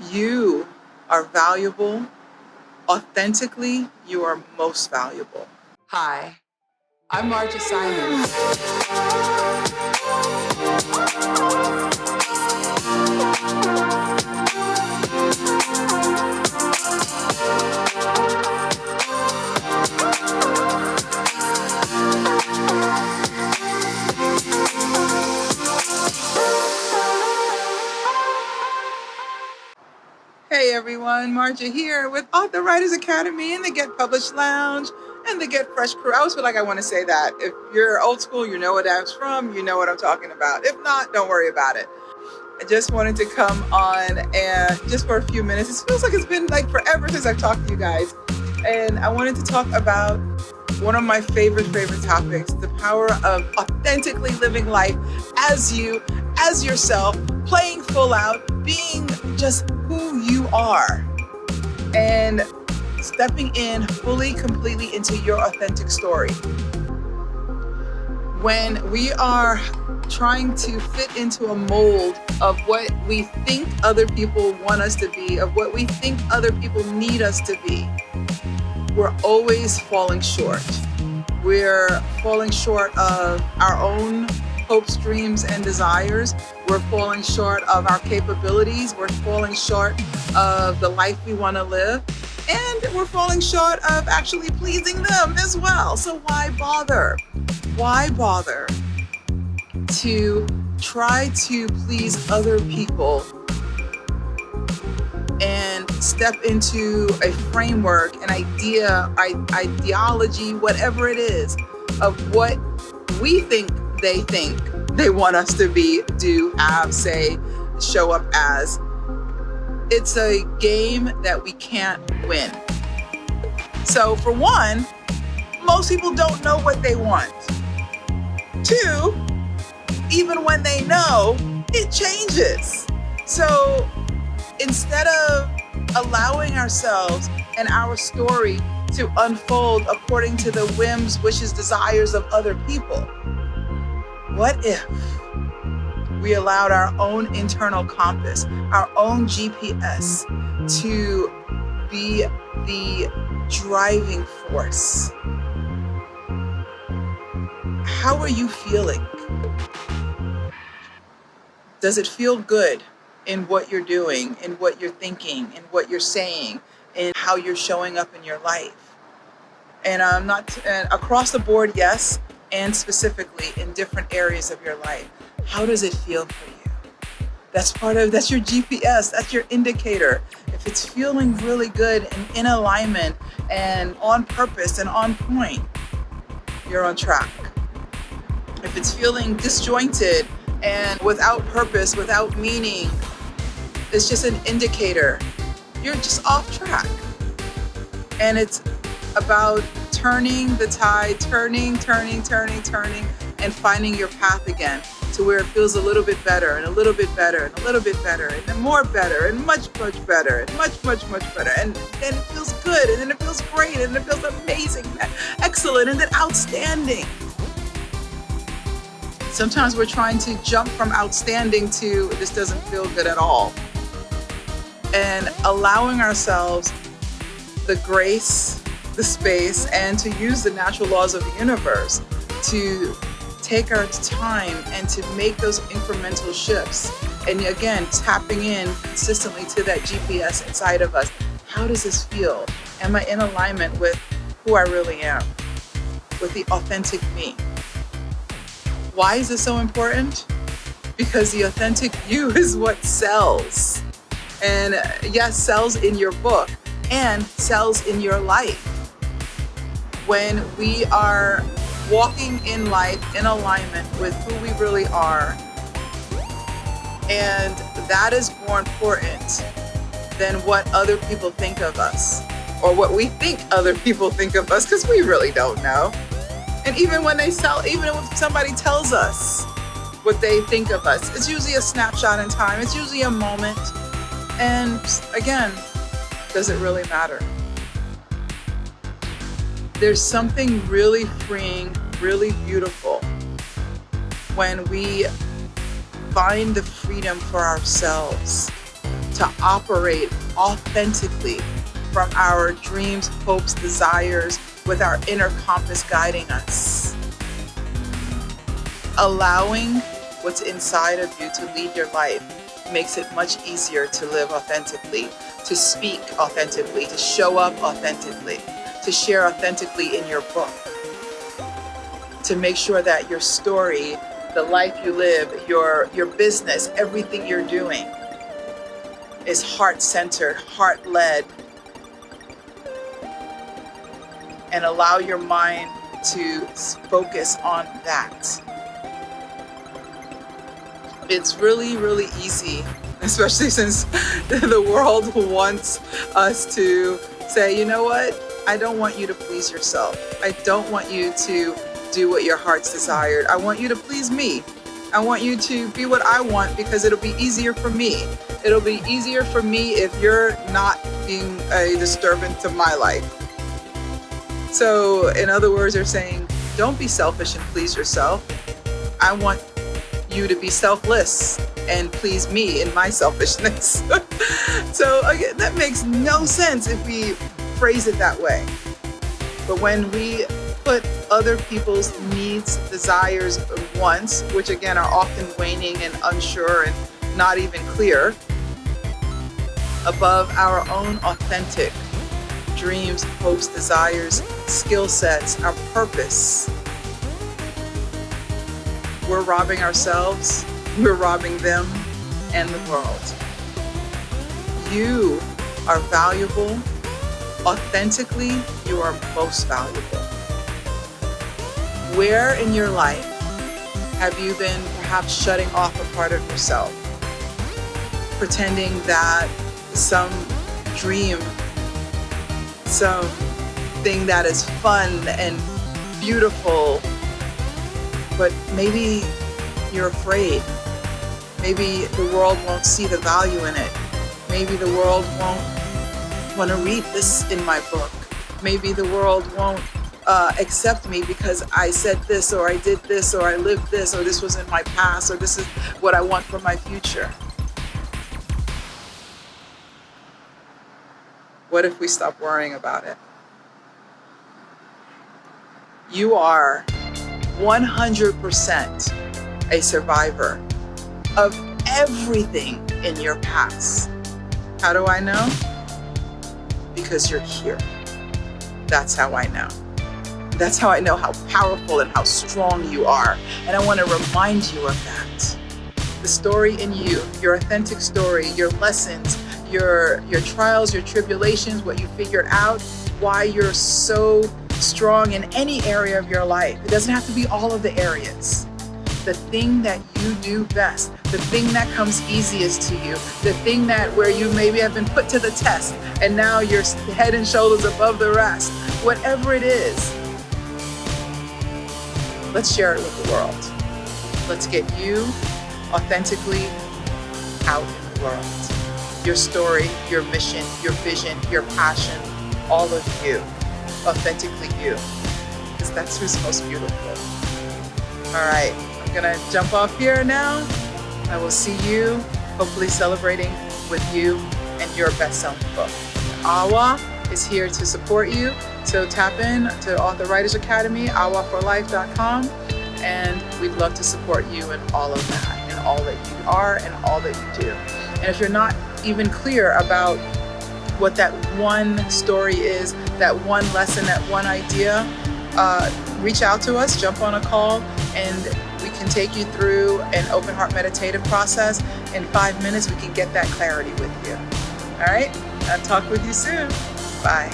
You are valuable. Authentically, you are most valuable. Hi, I'm Marja Simon. Hey everyone, Marja here with Author Writers Academy and the Get Published Lounge and the Get Fresh Crew. I always feel like I want to say that. If you're old school, you know what that's from, you know what I'm talking about. If not, don't worry about it. I just wanted to come on and just for a few minutes. It feels like it's been like forever since I've talked to you guys. And I wanted to talk about one of my favorite topics, the power of authentically living life as you, as yourself, playing full out, being just who you are, and stepping in fully, completely into your authentic story. When we are trying to fit into a mold of what we think other people want us to be, of what we think other people need us to be, we're always falling short. We're falling short of our own hopes, dreams, and desires. We're falling short of our capabilities. We're falling short of the life we want to live. And we're falling short of actually pleasing them as well. So why bother? Why bother to try to please other people and step into a framework, an idea, ideology, whatever it is, of what we think they want us to be, do, have, say, show up as. It's a game that we can't win. So for one, most people don't know what they want. Two, even when they know, it changes. So instead of allowing ourselves and our story to unfold according to the whims, wishes, desires of other people, what if we allowed our own internal compass, our own GPS, to be the driving force? How are you feeling? Does it feel good in what you're doing, in what you're thinking, in what you're saying, in how you're showing up in your life? And I'm not across the board, yes, and specifically in different areas of your life. How does it feel for you? That's your GPS, that's your indicator. If it's feeling really good and in alignment and on purpose and on point, you're on track. If it's feeling disjointed and without purpose, without meaning, it's just an indicator, you're just off track. And it's about turning the tide, turning, and finding your path again to where it feels a little bit better and a little bit better and a little bit better and then more better and much better and much better. And then it feels good, and then it feels great, and then it feels amazing, excellent, and then outstanding. Sometimes we're trying to jump from outstanding to this doesn't feel good at all. And allowing ourselves the grace, the space, and to use the natural laws of the universe to take our time and to make those incremental shifts. And again, tapping in consistently to that GPS inside of us. How does this feel? Am I in alignment with who I really am? With the authentic me? Why is this so important? Because the authentic you is what sells. And yes, sells in your book and sells in your life. When we are walking in life in alignment with who we really are, and that is more important than what other people think of us, or what we think other people think of us, because we really don't know. And even when even if somebody tells us what they think of us, it's usually a snapshot in time. It's usually a moment. And again, does it really matter? There's something really freeing, really beautiful when we find the freedom for ourselves to to operate authentically from our dreams, hopes, desires, with our inner compass guiding us. Allowing what's inside of you to lead your life makes it much easier to live authentically, to speak authentically, to show up authentically, to share authentically in your book, to make sure that your story, the life you live, your business, everything you're doing is heart-centered, heart-led, and allow your mind to focus on that. It's really, really easy, especially since the world wants us to say, you know what? I don't want you to please yourself. I don't want you to do what your heart's desired. I want you to please me. I want you to be what I want because it'll be easier for me. It'll be easier for me if you're not being a disturbance to my life. So in other words, they're saying, don't be selfish and please yourself. I want you to be selfless and please me in my selfishness. So again, that makes no sense if we phrase it that way. But when we put other people's needs, desires, wants, which again are often waning and unsure and not even clear, above our own authentic dreams, hopes, desires, skill sets, our purpose, we're robbing ourselves, we're robbing them and the world. You are valuable. Authentically, you are most valuable. Where in your life have you been perhaps shutting off a part of yourself, pretending that some dream, something that is fun and beautiful, but maybe you're afraid. Maybe the world won't see the value in it. Maybe the world won't want to read this in my book. Maybe the world won't accept me because I said this, or I did this, or I lived this, or this was in my past, or this is what I want for my future. What if we stop worrying about it? You are 100% a survivor of everything in your past. How do I know? Because you're here. That's how I know. That's how I know how powerful and how strong you are. And I want to remind you of that. The story in you, your authentic story, your lessons, your trials, your tribulations, what you figured out, why you're so strong in any area of your life. It doesn't have to be all of the areas. The thing that you do best, the thing that comes easiest to you, the thing that where you maybe have been put to the test and now you're head and shoulders above the rest, whatever it is, let's share it with the world. Let's get you authentically out in the world. Your story, your mission, your vision, your passion, all of you, authentically you, because that's who's most beautiful. All right, I'm gonna jump off here now. I will see you, hopefully celebrating with you and your best-selling book. AWA is here to support you, so tap in to Author Writers Academy, awaforlife.com, and we'd love to support you in all of that, and all that you are and all that you do. And if you're not even clear about what that one story is, that one lesson, that one idea, reach out to us, jump on a call, and we can take you through an open heart meditative process. In 5 minutes, we can get that clarity with you. All right, I'll talk with you soon. Bye.